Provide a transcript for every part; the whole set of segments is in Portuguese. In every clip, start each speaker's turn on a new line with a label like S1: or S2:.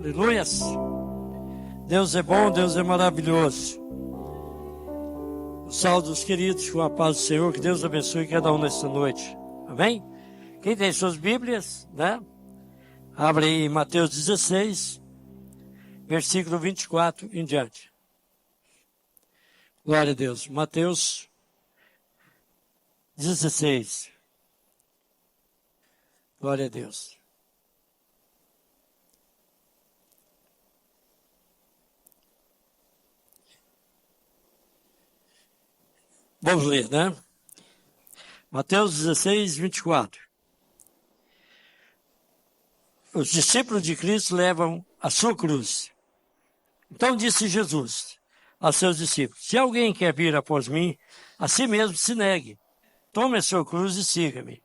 S1: Aleluias. Deus é bom, Deus é maravilhoso. O salve dos queridos, com a paz do Senhor, que Deus abençoe cada um nesta noite. Amém? Quem tem suas Bíblias, né? Abre aí Mateus 16, versículo 24 em diante. Glória a Deus. Mateus 16. Glória a Deus. Vamos ler, né? Mateus 16, 24. Os discípulos de Cristo levam a sua cruz. Então disse Jesus a seus discípulos: se alguém quer vir após mim, a si mesmo se negue. Tome a sua cruz e siga-me.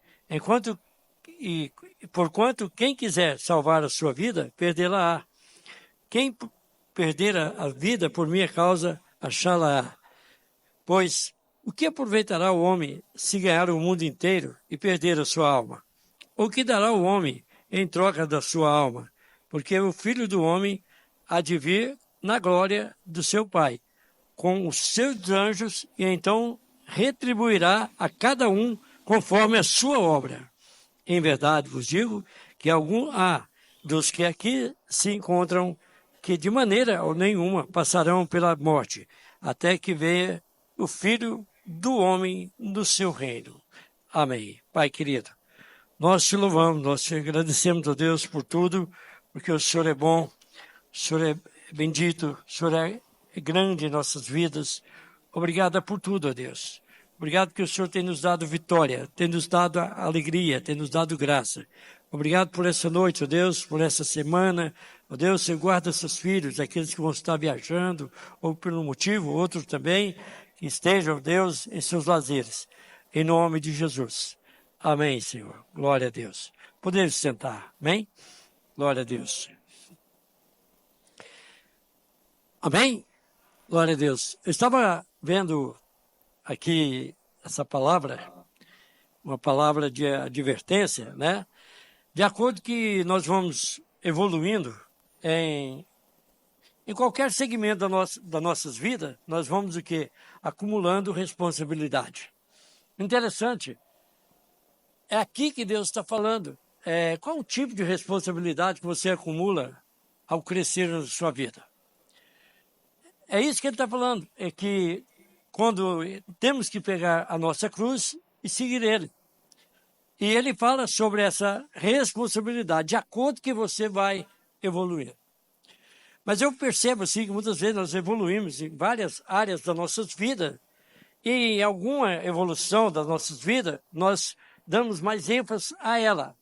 S1: Porquanto quem quiser salvar a sua vida, perdê-la-á. Quem perder a vida por minha causa, achá-la-á. Pois o que aproveitará o homem se ganhar o mundo inteiro e perder a sua alma? Ou que dará o homem em troca da sua alma? Porque o Filho do Homem há de vir na glória do seu Pai, com os seus anjos, e então retribuirá a cada um conforme a sua obra. Em verdade vos digo que há dos que aqui se encontram que de maneira nenhuma passarão pela morte, até que venha o Filho do Homem no seu reino. Amém. Pai querido, nós te louvamos, nós te agradecemos, ó Deus, por tudo, porque o Senhor é bom, o Senhor é bendito, o Senhor é grande em nossas vidas. Obrigado por tudo, ó Deus. Obrigado porque o Senhor tem nos dado vitória, tem nos dado alegria, tem nos dado graça. Obrigado por essa noite, ó Deus, por essa semana. Ó Deus, Senhor, guarda seus filhos, aqueles que vão estar viajando, ou por um motivo, outros também, que estejam, Deus, em seus lazeres. Em nome de Jesus. Amém, Senhor. Glória a Deus. Podemos sentar. Amém? Glória a Deus. Amém? Glória a Deus. Eu estava vendo aqui essa palavra, uma palavra de advertência, né? De acordo que nós vamos evoluindo em qualquer segmento das nossas vidas, nós vamos o quê? Acumulando responsabilidade. Interessante. É aqui que Deus está falando. Qual o tipo de responsabilidade que você acumula ao crescer na sua vida? É isso que ele está falando. É que quando temos que pegar a nossa cruz e seguir ele. E ele fala sobre essa responsabilidade, de acordo que você vai evoluir. Mas eu percebo assim que muitas vezes nós evoluímos em várias áreas das nossas vidas, e em alguma evolução das nossas vidas, nós damos mais ênfase a ela.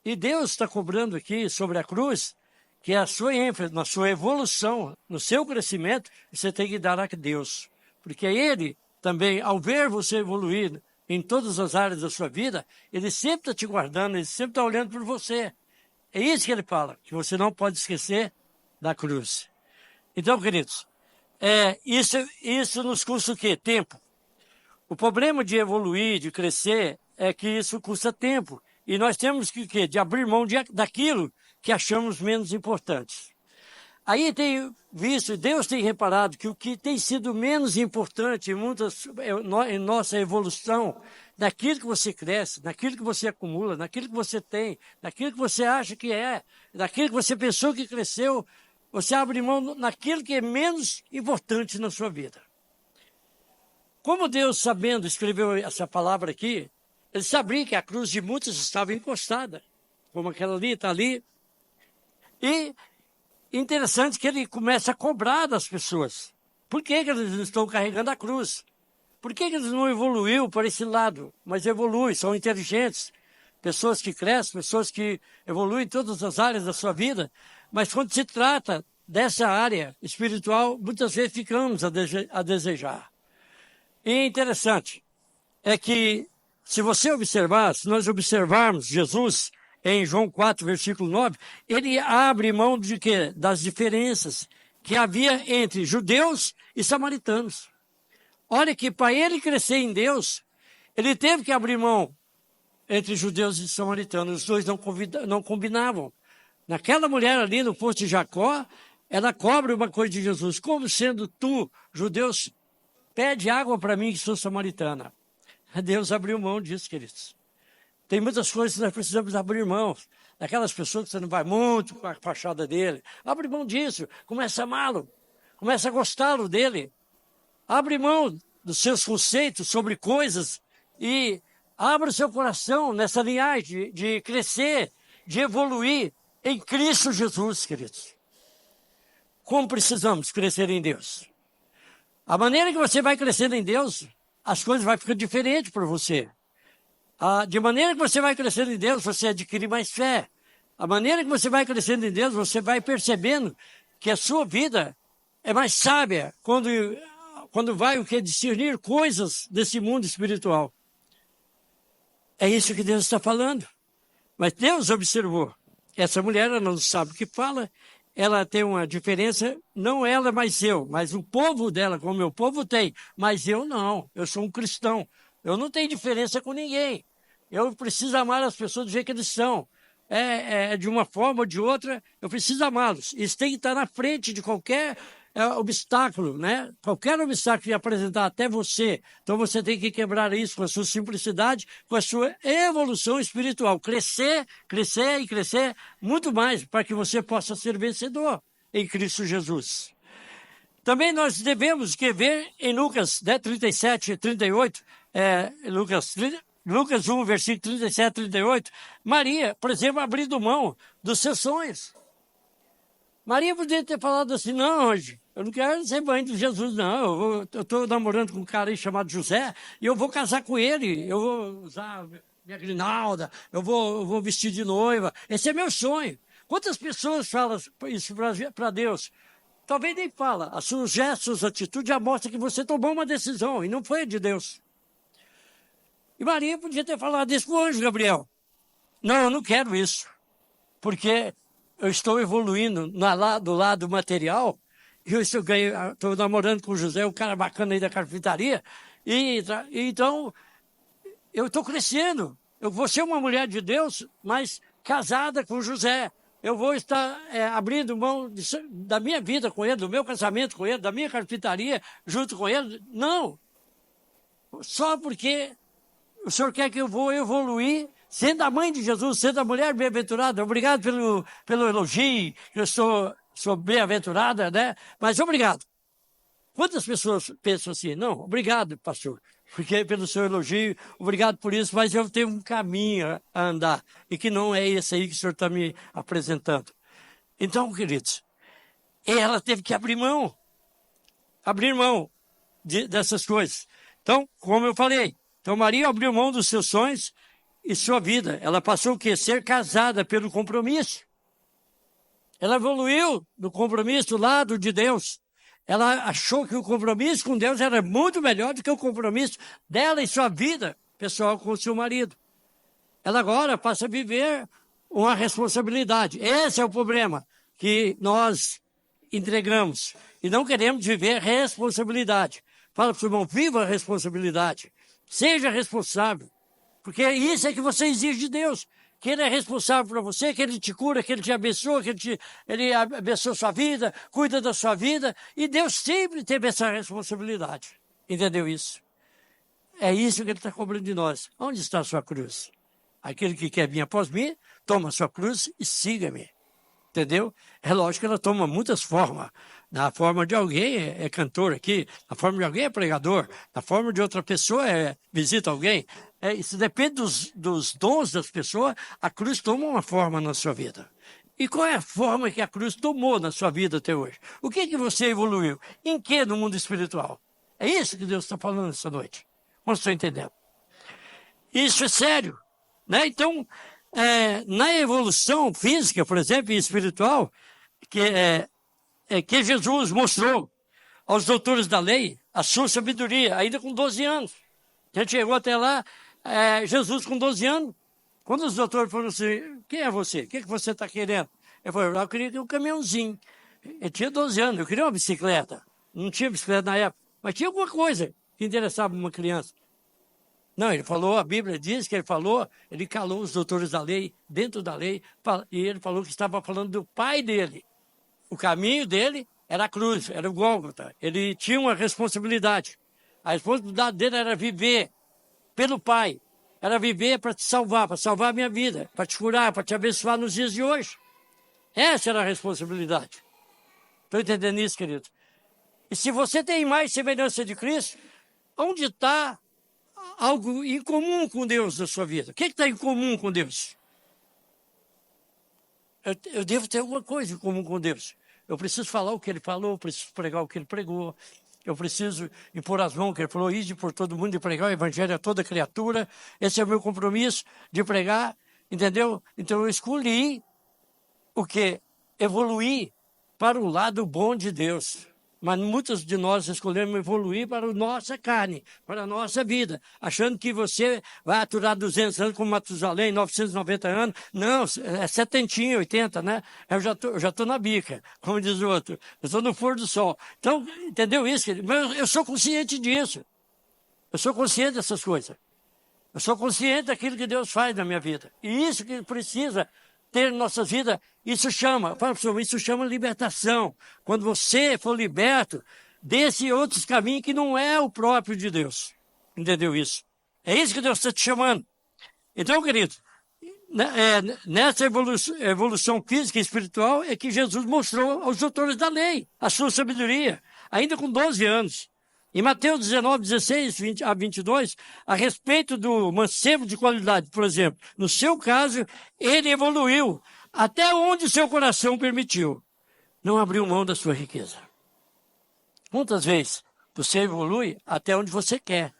S1: E Deus está cobrando aqui sobre a cruz, que a sua ênfase, na sua evolução, no seu crescimento, você tem que dar a Deus. Porque Ele também, ao ver você evoluir em todas as áreas da sua vida, Ele sempre está te guardando, Ele sempre está olhando por você. É isso que Ele fala, que você não pode esquecer da cruz. Então, queridos, isso nos custa o quê? Tempo. O problema de evoluir, de crescer, é que isso custa tempo. E nós temos que o quê? De abrir mão daquilo que achamos menos importantes. Aí tem visto, Deus tem reparado que o que tem sido menos importante em nossa evolução, naquilo que você cresce, naquilo que você acumula, naquilo que você tem, naquilo que você acha que é, naquilo que você pensou que cresceu, você abre mão naquilo que é menos importante na sua vida. Como Deus, sabendo, escreveu essa palavra aqui, Ele sabia que a cruz de muitos estava encostada, como aquela ali, está ali. E interessante que Ele começa a cobrar das pessoas. Por que eles não estão carregando a cruz? Por que eles não evoluíram para esse lado? Mas evoluem, são inteligentes. Pessoas que crescem, pessoas que evoluem em todas as áreas da sua vida. Mas quando se trata dessa área espiritual, muitas vezes ficamos a desejar. E interessante é que, se você observar, se nós observarmos Jesus em João 4, versículo 9, ele abre mão de quê? Das diferenças que havia entre judeus e samaritanos. Olha que para ele crescer em Deus, ele teve que abrir mão entre judeus e samaritanos. Os dois não combinavam. naquela mulher ali no poço de Jacó, ela cobra uma coisa de Jesus. Como sendo tu, judeus, pede água para mim que sou samaritana. Deus abriu mão disso, queridos. Tem muitas coisas que nós precisamos abrir mão. Daquelas pessoas que você não vai muito com a fachada dele. Abre mão disso. Começa a amá-lo. Começa a gostá-lo dele. Abre mão dos seus conceitos sobre coisas e abra o seu coração nessa linhagem de crescer, de evoluir em Cristo Jesus, queridos. Como precisamos crescer em Deus? A maneira que você vai crescendo em Deus, as coisas vão ficando diferentes para você. De maneira que você vai crescendo em Deus, você adquire mais fé. A maneira que você vai crescendo em Deus, você vai percebendo que a sua vida é mais sábia quando vai o que discernir coisas desse mundo espiritual. É isso que Deus está falando. Mas Deus observou. Essa mulher, ela não sabe o que fala, ela tem uma diferença, não ela, mas eu. Mas o povo dela, como o meu povo tem. Mas eu não, eu sou um cristão. Eu não tenho diferença com ninguém. Eu preciso amar as pessoas do jeito que eles são. De uma forma ou de outra, eu preciso amá-los. Isso tem que estar na frente de qualquer obstáculo, né? Qualquer obstáculo que apresentar até você. Então você tem que quebrar isso com a sua simplicidade, com a sua evolução espiritual. Crescer, crescer e crescer muito mais para que você possa ser vencedor em Cristo Jesus. Também nós devemos ver em Lucas 37 e 38, Lucas 1, versículo 37 e 38, Maria, por exemplo, abrindo mão dos seus sonhos. Maria poderia ter falado assim, não, hoje, eu não quero ser mãe de Jesus, não. Eu estou namorando com um cara aí chamado José e eu vou casar com ele, eu vou usar minha grinalda, eu vou vestir de noiva. Esse é meu sonho. Quantas pessoas falam isso para Deus? Talvez nem fala. Os seus gestos, atitudes já mostram que você tomou uma decisão e não foi de Deus. E Maria podia ter falado isso para o anjo Gabriel. Não, eu não quero isso. Porque eu estou evoluindo do lado material. E eu estou namorando com o José, um cara bacana aí da carpintaria. Então, eu estou crescendo. Eu vou ser uma mulher de Deus, mas casada com o José. Eu vou estar abrindo mão da minha vida com ele, do meu casamento com ele, da minha carpintaria junto com ele. Não. Só porque o Senhor quer que eu vou evoluir, sendo a mãe de Jesus, sendo a mulher bem-aventurada. Obrigado pelo elogio, que eu sou bem-aventurada, né? Mas obrigado. Quantas pessoas pensam assim? Não, obrigado, pastor, porque pelo seu elogio, obrigado por isso, mas eu tenho um caminho a andar, e que não é esse aí que o senhor está me apresentando. Então, queridos, ela teve que abrir mão dessas coisas. Então, como eu falei, então Maria abriu mão dos seus sonhos e sua vida. Ela passou o quê? Ser casada pelo compromisso. Ela evoluiu no compromisso do lado de Deus. Ela achou que o compromisso com Deus era muito melhor do que o compromisso dela em sua vida pessoal com o seu marido. Ela agora passa a viver uma responsabilidade. Esse é o problema que nós entregamos. E não queremos viver responsabilidade. Fala para o seu irmão, viva a responsabilidade. Seja responsável. Porque isso é que você exige de Deus. Que Ele é responsável por você, que Ele te cura, que Ele te abençoa, que Ele abençoa a sua vida, cuida da sua vida. E Deus sempre teve essa responsabilidade. Entendeu isso? É isso que Ele está cobrando de nós. Onde está a sua cruz? Aquele que quer vir após mim, toma a sua cruz e siga-me. Entendeu? É lógico que ela toma muitas formas. Na forma de alguém é cantor aqui, na forma de alguém é pregador, na forma de outra pessoa visita alguém. Isso depende dos dons das pessoas, a cruz toma uma forma na sua vida. E qual é a forma que a cruz tomou na sua vida até hoje? O que você evoluiu? Em que no mundo espiritual? É isso que Deus está falando essa noite. Como estou entendendo? Isso é sério. Né? Então, na evolução física, por exemplo, e espiritual, que Jesus mostrou aos doutores da lei a sua sabedoria, ainda com 12 anos. A gente chegou até lá, Jesus com 12 anos. Quando os doutores falaram assim, quem é você? O que você está querendo? Ele falou, eu queria um caminhãozinho. Ele tinha 12 anos, eu queria uma bicicleta. Não tinha bicicleta na época, mas tinha alguma coisa que interessava uma criança. Não, ele falou, a Bíblia diz que ele falou, ele calou os doutores da lei, dentro da lei, e ele falou que estava falando do pai dele. O caminho dele era a cruz, era o Gólgota. Ele tinha uma responsabilidade. A responsabilidade dele era viver pelo Pai. Era viver para te salvar, para salvar a minha vida, para te curar, para te abençoar nos dias de hoje. Essa era a responsabilidade. Estou entendendo isso, querido? E se você tem mais semelhança de Cristo, onde está algo em comum com Deus na sua vida? O que está em comum com Deus? Eu devo ter alguma coisa em comum com Deus. Eu preciso falar o que ele falou, eu preciso pregar o que ele pregou, eu preciso impor as mãos, que ele falou, ide por todo mundo e pregar o evangelho a toda criatura. Esse é o meu compromisso de pregar, entendeu? Então eu escolhi o quê? Evoluir para o lado bom de Deus. Mas muitos de nós escolhemos evoluir para a nossa carne, para a nossa vida, achando que você vai aturar 200 anos como Matusalém, 990 anos. Não, é 70, 80, né? Eu já tô na bica, como diz o outro. Eu estou no pôr do sol. Então, entendeu isso, querido? Mas eu sou consciente disso. Eu sou consciente dessas coisas. Eu sou consciente daquilo que Deus faz na minha vida. E isso que precisa ter em nossa vida, isso chama libertação. Quando você for liberto desse outros caminhos que não é o próprio de Deus. Entendeu isso? É isso que Deus está te chamando. Então, querido, nessa evolução física e espiritual é que Jesus mostrou aos doutores da lei a sua sabedoria, ainda com 12 anos. Em Mateus 19, 16 a 22, a respeito do mancebo de qualidade, por exemplo, no seu caso, ele evoluiu até onde seu coração permitiu. Não abriu mão da sua riqueza. Muitas vezes, você evolui até onde você quer.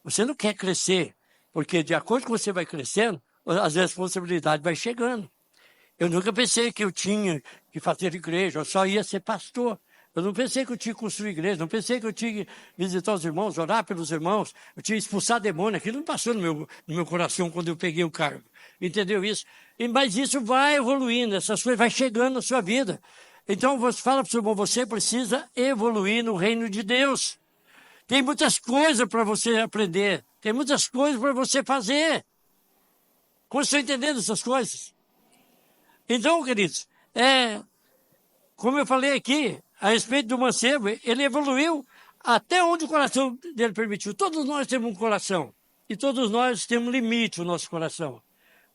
S1: Você não quer crescer, porque de acordo com você vai crescendo, as responsabilidades vão chegando. Eu nunca pensei que eu tinha que fazer igreja, eu só ia ser pastor. Eu não pensei que eu tinha que construir igreja, não pensei que eu tinha que visitar os irmãos, orar pelos irmãos, eu tinha que expulsar demônio. Aquilo não passou no meu coração quando eu peguei o cargo. Entendeu isso? Mas isso vai evoluindo, essas coisas vai chegando na sua vida. Então você fala para o seu irmão, você precisa evoluir no reino de Deus. Tem muitas coisas para você aprender, tem muitas coisas para você fazer. Como você está entendendo essas coisas? Então, queridos, como eu falei aqui, a respeito do mancebo, ele evoluiu até onde o coração dele permitiu. Todos nós temos um coração. E todos nós temos limite no nosso coração.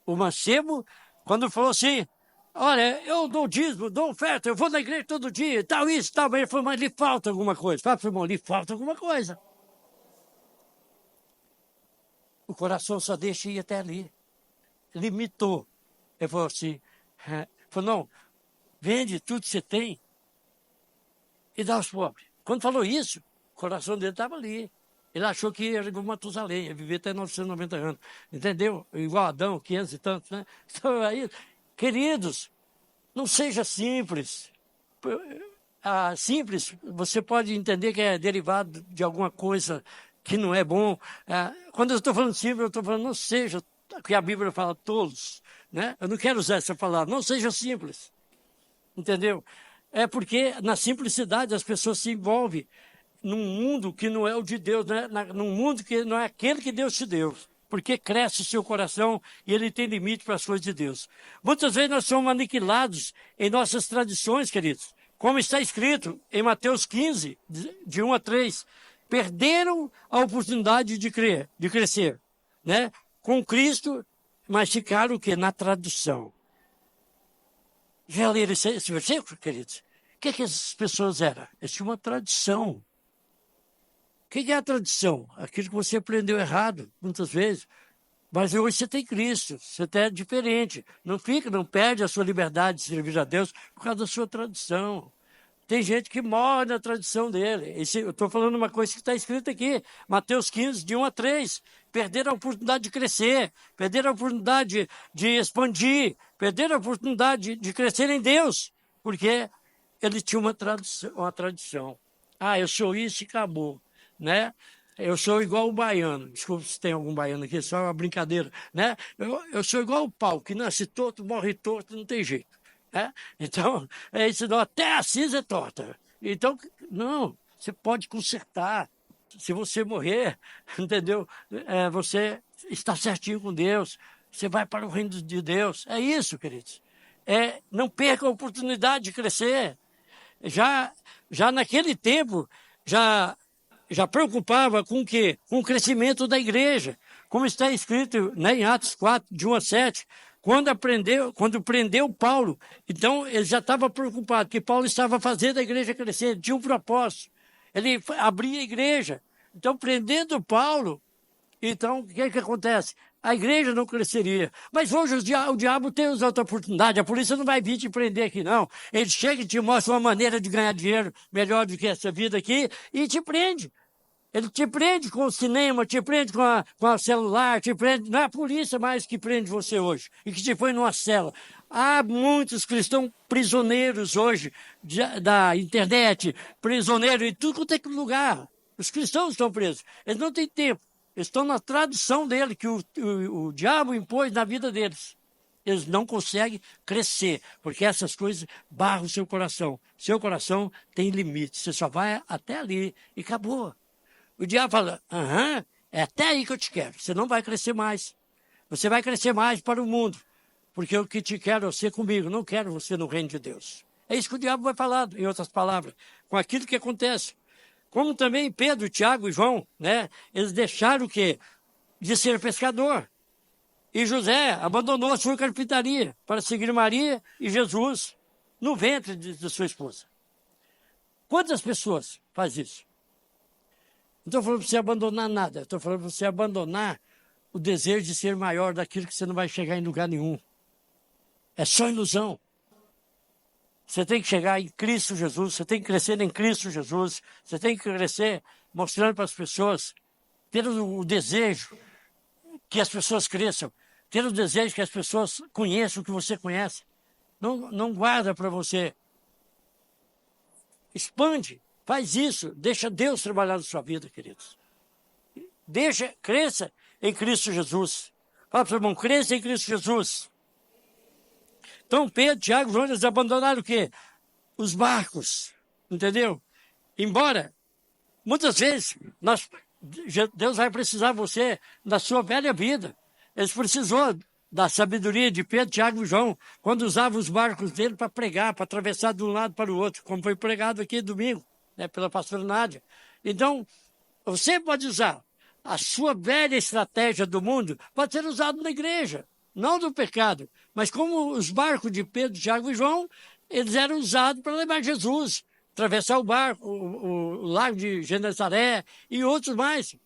S1: O mancebo, quando falou assim, olha, eu dou dízimo, dou oferta, eu vou na igreja todo dia, tal, isso, tal. Mas ele falou, mas lhe falta alguma coisa. Fala para o irmão, lhe falta alguma coisa. O coração só deixa ir até ali. Limitou. Ele falou assim, não, vende tudo que você tem e dá aos pobres. Quando falou isso, o coração dele estava ali. Ele achou que era igual Matusalém, ia viver até 990 anos. Entendeu? Igual Adão, 500 e tantos, né? Então, aí, queridos, não seja simples. Simples, você pode entender que é derivado de alguma coisa que não é bom. Quando eu estou falando simples, eu estou falando não seja, que a Bíblia fala tolos. Né? Eu não quero usar essa palavra, não seja simples. Entendeu? É porque na simplicidade as pessoas se envolvem num mundo que não é o de Deus, né? Num mundo que não é aquele que Deus te deu. Porque cresce o seu coração e ele tem limite para as coisas de Deus. Muitas vezes nós somos aniquilados em nossas tradições, queridos. Como está escrito em Mateus 15, de 1 a 3. Perderam a oportunidade de crescer, né? Com Cristo, mas ficaram o quê? Na tradução. Já leram esse versículo, queridos? O que essas pessoas eram? Eles tinham uma tradição. O que é a tradição? Aquilo que você aprendeu errado, muitas vezes. Mas hoje você tem Cristo, você é diferente. Não perde a sua liberdade de servir a Deus por causa da sua tradição. Tem gente que morre na tradição dele. Eu estou falando uma coisa que está escrita aqui, Mateus 15, de 1 a 3. Perderam a oportunidade de crescer, perderam a oportunidade de expandir, perderam a oportunidade de crescer em Deus, porque ele tinha uma tradição. Eu sou isso e acabou, né? Eu sou igual o baiano. Desculpa se tem algum baiano aqui, só uma brincadeira, né? Eu sou igual o pau, que nasce torto, morre torto, não tem jeito. Então, é isso, não, até a cinza é torta. Então, não, você pode consertar, pronto, se você morrer, entendeu? Você está certinho com Deus, você vai para o reino de Deus. É isso, queridos. Não perca a oportunidade de crescer. Já naquele tempo, já preocupava com o quê? Com o crescimento da igreja. Como está escrito, né, em Atos 4, de 1 a 7, quando prendeu Paulo, então ele já estava preocupado, que Paulo estava fazendo a igreja crescer, ele tinha um propósito. Ele abria a igreja. Então, prendendo Paulo, então, o que acontece? A igreja não cresceria. Mas hoje o diabo tem outra oportunidade. A polícia não vai vir te prender aqui, não. Ele chega e te mostra uma maneira de ganhar dinheiro melhor do que essa vida aqui e te prende. Ele te prende com o cinema, te prende com a celular, te prende. Não é a polícia mais que prende você hoje e que te põe numa cela. Há muitos cristãos prisioneiros hoje da internet, prisioneiros em tudo quanto é lugar. Os cristãos estão presos. Eles não têm tempo. Eles estão na tradição dele, que o diabo impôs na vida deles. Eles não conseguem crescer, porque essas coisas barram o seu coração. Seu coração tem limite. Você só vai até ali e acabou. O diabo fala, é até aí que eu te quero. Você não vai crescer mais. Você vai crescer mais para o mundo. Porque eu que te quero é você comigo. Não quero você no reino de Deus. É isso que o diabo vai falar, em outras palavras. Com aquilo que acontece. Como também Pedro, Tiago e João, né? Eles deixaram o quê? De ser pescador. E José abandonou a sua carpintaria para seguir Maria e Jesus no ventre de sua esposa. Quantas pessoas faz isso? Não estou falando para você abandonar nada. Estou falando para você abandonar o desejo de ser maior daquilo que você não vai chegar em lugar nenhum. É só ilusão. Você tem que chegar em Cristo Jesus, você tem que crescer em Cristo Jesus, você tem que crescer mostrando para as pessoas, ter o desejo que as pessoas cresçam, ter o desejo que as pessoas conheçam o que você conhece. Não guarda para você. Expande, faz isso, deixa Deus trabalhar na sua vida, queridos. Cresça em Cristo Jesus. Fala para o seu irmão, cresça em Cristo Jesus. Então, Pedro, Tiago e João, eles abandonaram o quê? Os barcos, entendeu? Embora, muitas vezes, Deus vai precisar de você na sua velha vida. Ele precisou da sabedoria de Pedro, Tiago e João, quando usavam os barcos dele para pregar, para atravessar de um lado para o outro, como foi pregado aqui domingo, né, pela pastora Nádia. Então, você pode usar a sua velha estratégia do mundo, pode ser usado na igreja. Não do pecado, mas como os barcos de Pedro, Tiago e João, eles eram usados para levar Jesus, atravessar o barco, o lago de Genezaré e outros mais.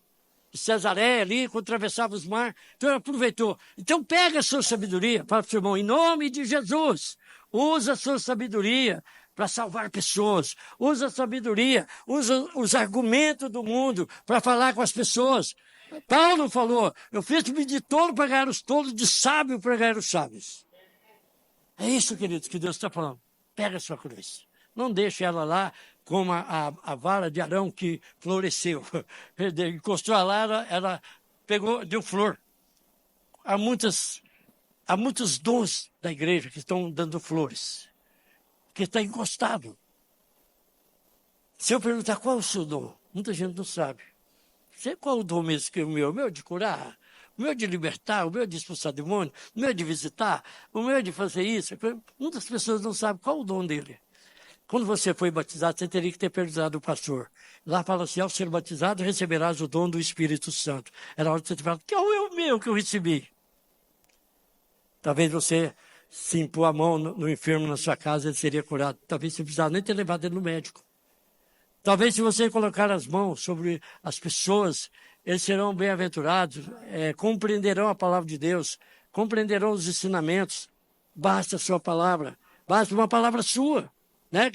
S1: De Cesaré ali, quando atravessava os mares. Então ele aproveitou. Então pega a sua sabedoria, fala para o seu irmão, em nome de Jesus, usa a sua sabedoria para salvar pessoas. Usa a sabedoria, usa os argumentos do mundo para falar com as pessoas. Paulo falou, eu fiz-me de tolo para ganhar os tolos, de sábio para ganhar os sábios. É isso, queridos, que Deus está falando. Pega a sua cruz. Não deixe ela lá como a vara de Arão que floresceu. Encostou lá, ela pegou, deu flor. Há muitos dons da igreja que estão dando flores. Que está encostado. Se eu perguntar qual é o seu dom, muita gente não sabe. Qual o dom mesmo que é o meu? O meu de curar, o meu de libertar, o meu de expulsar demônio, o meu de visitar, o meu de fazer isso. Muitas pessoas não sabem qual o dom dele. Quando você foi batizado, você teria que ter perguntado o pastor. Lá fala assim, ao ser batizado, receberás o dom do Espírito Santo. Era hora de você te falar, qual é o meu que eu recebi? Talvez você se impor a mão no enfermo na sua casa, ele seria curado. Talvez você precisava nem ter levado ele no médico. Talvez se você colocar as mãos sobre as pessoas, eles serão bem-aventurados, compreenderão a palavra de Deus, compreenderão os ensinamentos. Basta a sua palavra, basta uma palavra sua. Né? O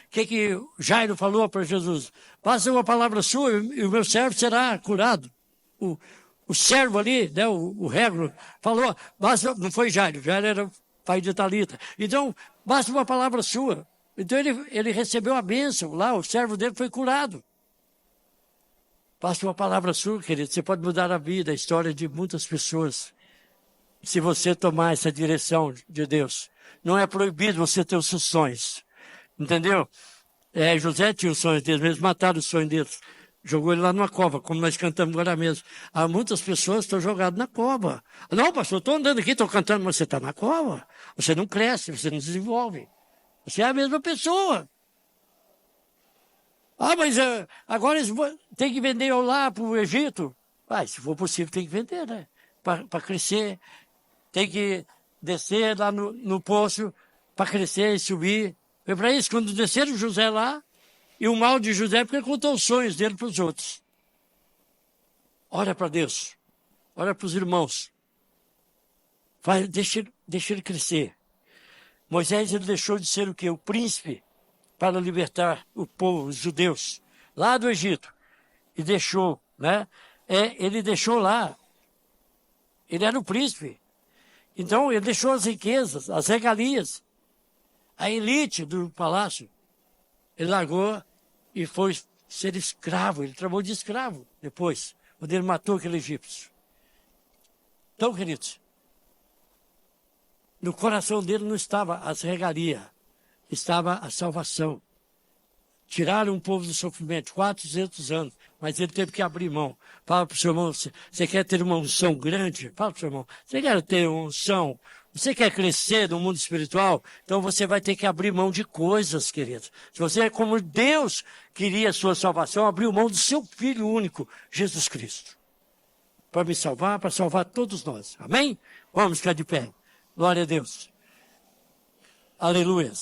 S1: que Jairo falou para Jesus? Basta uma palavra sua e o meu servo será curado. O servo ali, né, o régro, falou, basta, não foi Jairo era pai de Talita. Então, basta uma palavra sua. Então ele recebeu a bênção lá, o servo dele foi curado. Basta uma palavra sua, querido, você pode mudar a vida, a história de muitas pessoas. Se você tomar essa direção de Deus. Não é proibido você ter os seus sonhos. Entendeu? José tinha os sonhos deles, eles mataram os sonhos deles. Jogou ele lá numa cova, como nós cantamos agora mesmo. Há muitas pessoas que estão jogadas na cova. Não, pastor, estou andando aqui, estou cantando, mas você está na cova. Você não cresce, você não desenvolve. Você é a mesma pessoa. Ah, mas agora eles têm que vender eu lá para o Egito. Ah, se for possível, tem que vender, né? Para crescer. Tem que descer lá no poço para crescer e subir. Foi para isso, quando desceram José lá, e o mal de José, porque ele contou os sonhos dele para os outros. Ora para Deus. Ora para os irmãos. Deixa ele crescer. Moisés, ele deixou de ser o quê? O príncipe para libertar o povo, os judeus, lá do Egito. E deixou, né? Ele deixou lá. Ele era o príncipe. Então, ele deixou as riquezas, as regalias, a elite do palácio. Ele largou e foi ser escravo. Ele trabalhou de escravo depois, quando ele matou aquele egípcio. Então, queridos, no coração dele não estava as regalias, estava a salvação. Tiraram o povo do sofrimento, 400 anos, mas ele teve que abrir mão. Fala para o seu irmão, você quer ter uma unção grande? Fala para o seu irmão, você quer ter uma unção? Você quer crescer no mundo espiritual? Então você vai ter que abrir mão de coisas, queridos. Se você, como Deus queria a sua salvação, abriu mão do seu Filho único, Jesus Cristo. Para me salvar, para salvar todos nós. Amém? Vamos ficar de pé. Glória a Deus. Aleluia.